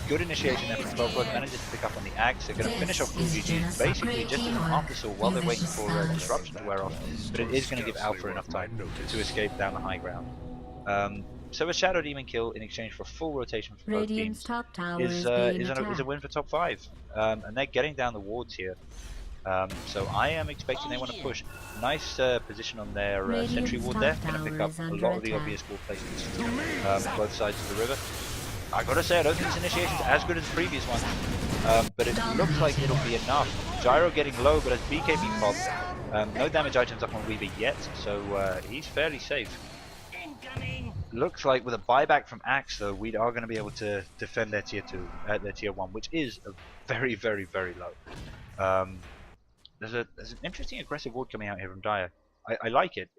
Good initiation there from Clockwork. Manages to pick up on the axe. They're going to finish off UGG basically just as an afterthought while they're waiting for disruption to wear off. But it is going to give Alpha enough time to escape down the high ground. So a Shadow Demon kill in exchange for a full rotation for both teams is a win for top 5. And they're getting down the wards here. So I am expecting they want to push. Nice position on their sentry ward there. Going to pick up a lot of the obvious ward placements on both sides of the river. I gotta say, I don't think this initiation is as good as the previous one, but it looks like it'll be enough. Gyro getting low, but as BKB popped, no damage items up on Weaver yet, so he's fairly safe. Looks like with a buyback from Axe, though, we are going to be able to defend their tier 2, their tier 1, which is a very, very, very low. There's an interesting aggressive ward coming out here from Dire. I like it.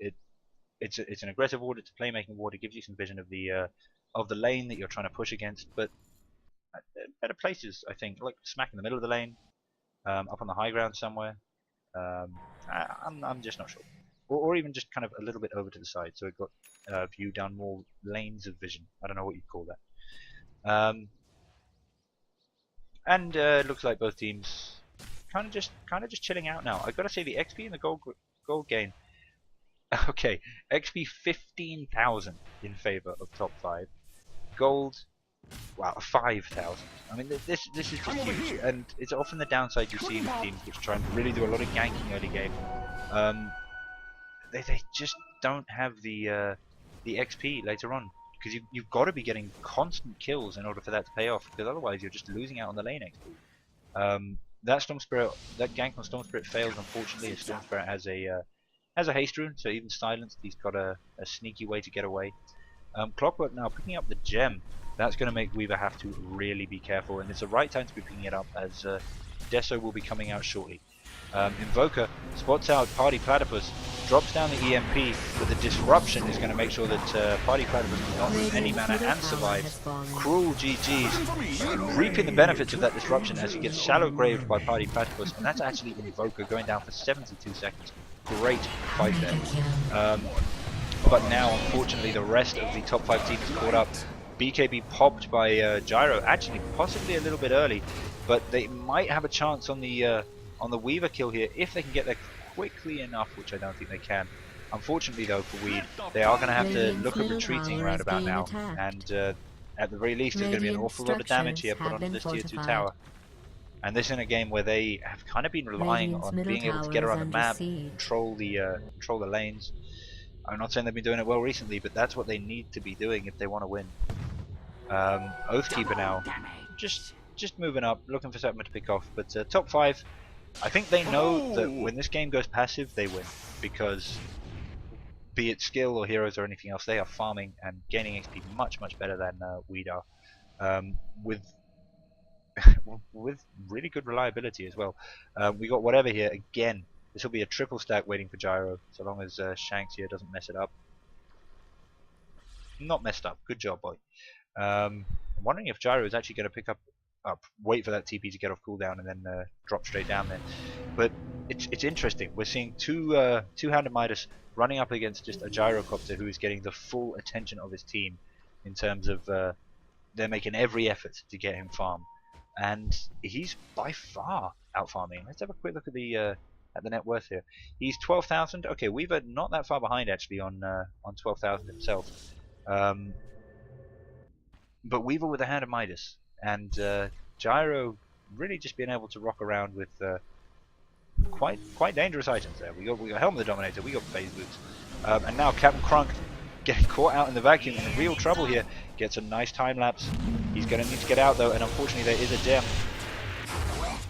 It's an aggressive ward. It's a playmaking ward. It gives you some vision of the lane that you're trying to push against. But better places, I think, like smack in the middle of the lane, up on the high ground somewhere. I'm just not sure. Or even just kind of a little bit over to the side, so it got view down more lanes of vision. I don't know what you'd call that. And it looks like both teams kind of just chilling out now. I've got to say the XP and the gold gain. Okay, XP 15,000 in favor of top 5. Gold, wow, 5,000. I mean, this is just huge, and it's often the downside you see with teams which try and really do a lot of ganking early game. They just don't have the XP later on, because you've got to be getting constant kills in order for that to pay off, because otherwise you're just losing out on the lane XP. That Storm Spirit, that gank on Storm Spirit fails unfortunately, as Storm Spirit has a haste rune, so even silenced, he's got a sneaky way to get away. Clockwork now picking up the gem. That's going to make Weaver have to really be careful, and it's the right time to be picking it up, as Deso will be coming out shortly. Invoker spots out Party Platypus, drops down the EMP, but the disruption is going to make sure that Party Platypus does not lose any mana and survives. Cruel GG's, reaping the benefits of that disruption as he gets shallow graved by Party Platypus, and that's actually Invoker going down for 72 seconds. Great fight there. But now, unfortunately, the rest of the top 5 teams caught up. BKB popped by Gyro, actually possibly a little bit early, but they might have a chance on the Weaver kill here if they can get there quickly enough, which I don't think they can. Unfortunately, though, for Weed, they are going to have to look at retreating around about now, and at the very least, there's going to be an awful lot of damage here put onto this tier 2 tower. And this in a game where they have kind of been relying on being able to get around the map, control the lanes. I'm not saying they've been doing it well recently, but that's what they need to be doing if they want to win. Oathkeeper now, just moving up, looking for something to pick off. But top 5, I think they know that when this game goes passive, they win, because be it skill or heroes or anything else, they are farming and gaining XP much better than Weed are, with really good reliability as well. We got whatever here again. This will be a triple stack waiting for Gyro, so long as Shanks here doesn't mess it up. Not messed up. Good job, boy. I'm wondering if Gyro is actually going to pick up, wait for that TP to get off cooldown and then drop straight down there. But it's interesting. We're seeing two-handed Midas running up against just a Gyrocopter who is getting the full attention of his team in terms of they're making every effort to get him farm. And he's by far out farming. Let's have a quick look at the at the net worth here. He's 12,000. Okay, Weaver not that far behind actually on 12,000 himself. But Weaver with a hand of Midas, and Gyro really just being able to rock around with quite dangerous items there. We got Helm of the Dominator, we got Phase Boots, and now Captain Crunk getting caught out in the vacuum in real trouble here. Gets a nice time lapse. He's going to need to get out though, and unfortunately there is a gem,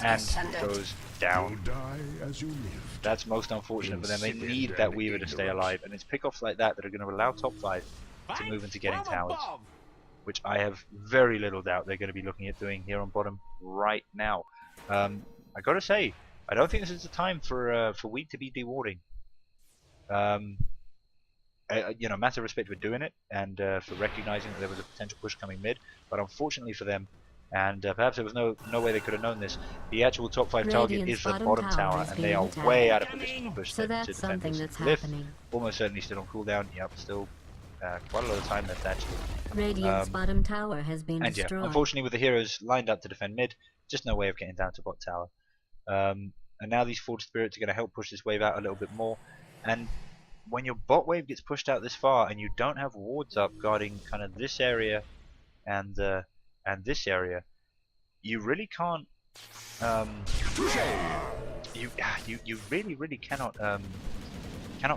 and goes down. That's most unfortunate for them. They need that Weaver to stay alive, and it's pickoffs like that that are going to allow top 5 to move into getting towers, which I have very little doubt they're going to be looking at doing here on bottom right now. I got to say, I don't think this is the time for Wheat to be dewarding. You know, massive respect for doing it and for recognizing that there was a potential push coming mid, but unfortunately for them, and perhaps there was no way they could have known this, the actual top 5 target is the bottom tower, and they are way out of position to push them to defend this. Lift, almost certainly still on cooldown. Yep, still quite a lot of time left actually. Radiant's bottom tower has been destroyed. Yeah, unfortunately with the heroes lined up to defend mid, just no way of getting down to bot tower. And now these Forged Spirits are going to help push this wave out a little bit more. And when your bot wave gets pushed out this far and you don't have wards up guarding kind of this area and this area, you really can't you really cannot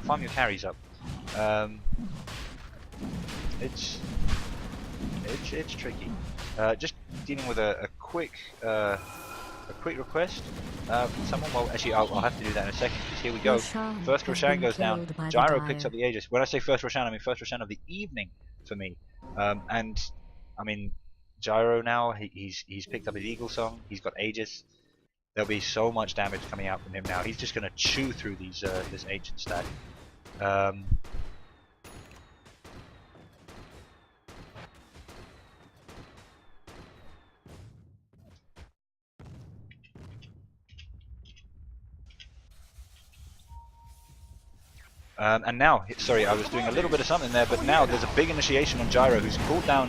farm your carries up. It's tricky. Just dealing with a quick request from someone. Well, actually, I'll have to do that in a second, because here we go. First Roshan goes down. Gyro picks up the Aegis. When I say first Roshan, I mean first Roshan of the evening for me. And I mean, Gyro now, he's picked up his Eagle Song. He's got Aegis. There'll be so much damage coming out from him now. He's just going to chew through these this ancient stack. And now, sorry, I was doing a little bit of something there, but now there's a big initiation on Gyro, who's cooled down,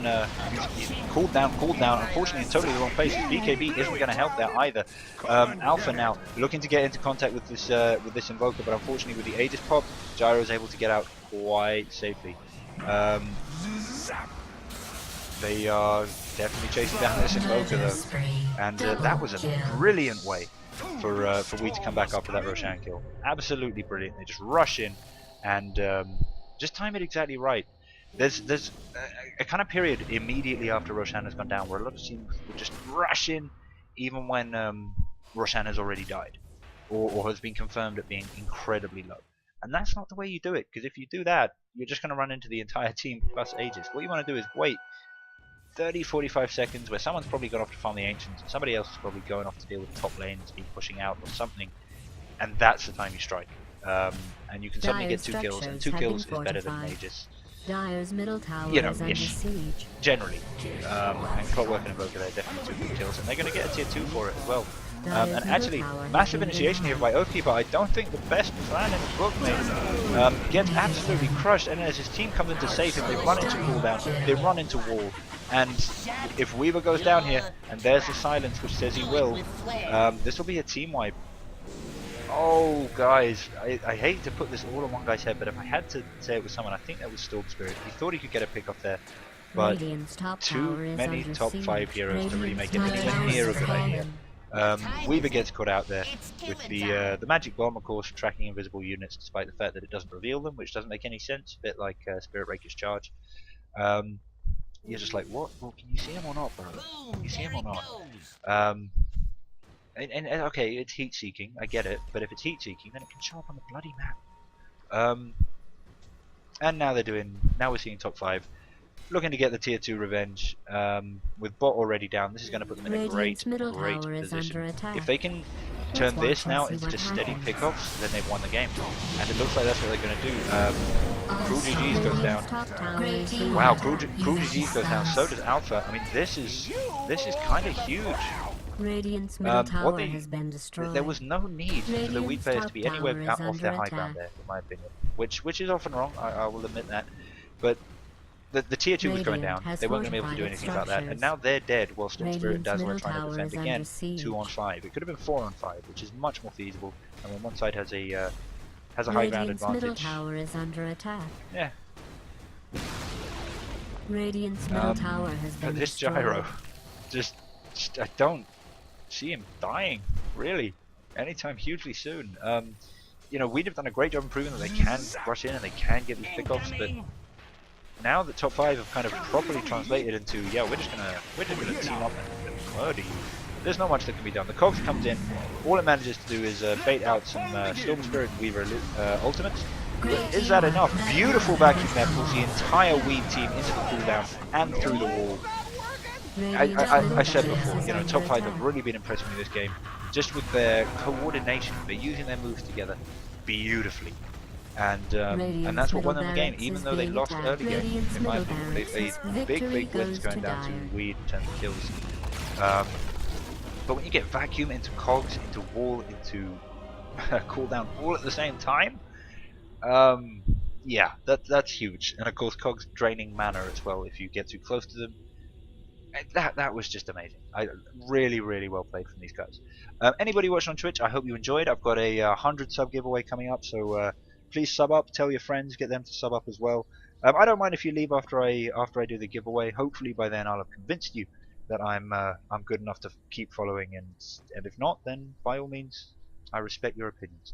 he's cooled down, unfortunately in totally the wrong place. BKB isn't going to help there either. Alpha now looking to get into contact with this Invoker, but unfortunately with the Aegis pop, Gyro is able to get out quite safely. They are definitely chasing down this Invoker though, and that was a brilliant way for Wheat to come back after that Roshan kill. Absolutely brilliant. They just rush in and just time it exactly right. There's a kind of period immediately after Roshan has gone down where a lot of teams will just rush in even when Roshan has already died or has been confirmed at being incredibly low. And that's not the way you do it, because if you do that, you're just going to run into the entire team plus Aegis. What you want to do is wait 30-45 seconds where someone's probably gone off to farm the Ancients and somebody else is probably going off to deal with the top lane that's been pushing out or something, and that's the time you strike. And you can suddenly get 2 kills, and 2 kills is better than Aegis. Dire's middle tower You know, is under siege. Generally. And Clockwork and Invoker, they're definitely 2 good kills, and they're going to get a tier 2 for it as well. And actually, massive initiation here by Oathkeeper. I don't think the best plan in the book, mate. Gets absolutely crushed, and as his team comes in to save him, they run into cooldown, they run into wall. And if Weaver goes down here, and there's the silence which says he will, this will be a team wipe. Oh, guys, I hate to put this all on one guy's head, but if I had to say it was someone, I think that was Storm Spirit. He thought he could get a pick off there, but too many top 5 heroes to really make it anywhere near a good idea. Weaver gets caught out there with the magic bomb, of course, tracking invisible units despite the fact that it doesn't reveal them, which doesn't make any sense, a bit like Spirit Raker's charge. You're just like, what? Well, can you see him or not, bro? Can you see him or not? And okay, it's heat seeking, I get it, but if it's heat seeking, then it can show up on the bloody map. And now we're seeing top 5 looking to get the tier 2 revenge. With bot already down, this is going to put them in a great position. If they can turn this now into just steady pickoffs, then they've won the game. And it looks like that's what they're going to do. Cruel GG's goes down. Wow, Cruel GG's goes down. So does Alpha. I mean, this is kind of huge. Radiant's middle tower has been destroyed. There was no need for the Wheat players to be anywhere off their high ground there, in my opinion. Which is often wrong. I will admit that. But the tier 2 was going Radiant down. has They weren't going to be able to do fortified its anything about that, and structures. now they're dead while Storm Spirit and Radiant's Dazzle are middle trying to tower defend is again. under siege. 2 on 5. It could have been 4 on 5, which is much more feasible. And when one side has a high ground Radiant's middle advantage. tower is under attack. Yeah. Radiant's middle tower has been But this destroyed. gyro, just I don't see him dying really anytime hugely soon. You know, we'd have done a great job of proving that they can rush in and they can get these pickoffs, but now the top 5 have kind of properly translated into, yeah, we're just gonna team up and murder you. There's not much that can be done. The Cogs comes in, all it manages to do is bait out some Storm Spirit and Weaver ultimates. Is that enough? Beautiful vacuum there pulls the entire Weave team into the cooldown and through the wall. I said before, you know, top 5 have really been impressing me this game, just with their coordination. They're using their moves together beautifully, and that's what won them the game, even though they lost early game. In my opinion, they big wins going down to Weed in terms of kills. But when you get vacuum into cogs, into wall, into cooldown all at the same time, yeah, that's huge. And of course, cogs draining mana as well if you get too close to them. That was just amazing. Really well played from these guys. Anybody watching on Twitch, I hope you enjoyed. I've got a 100 sub giveaway coming up, so please sub up. Tell your friends, get them to sub up as well. I don't mind if you leave after I do the giveaway. Hopefully by then I'll have convinced you that I'm good enough to keep following, and if not, then by all means, I respect your opinions.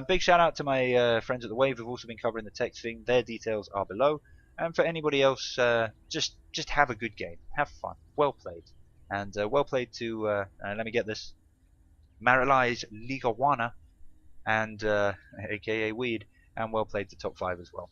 Big shout out to my friends at the Wave who've also been covering the text thing. Their details are below. And for anybody else, just have a good game, have fun, well played, and well played to let me get this, Marilize Legajuana and aka Weed, and well played to top 5 as well.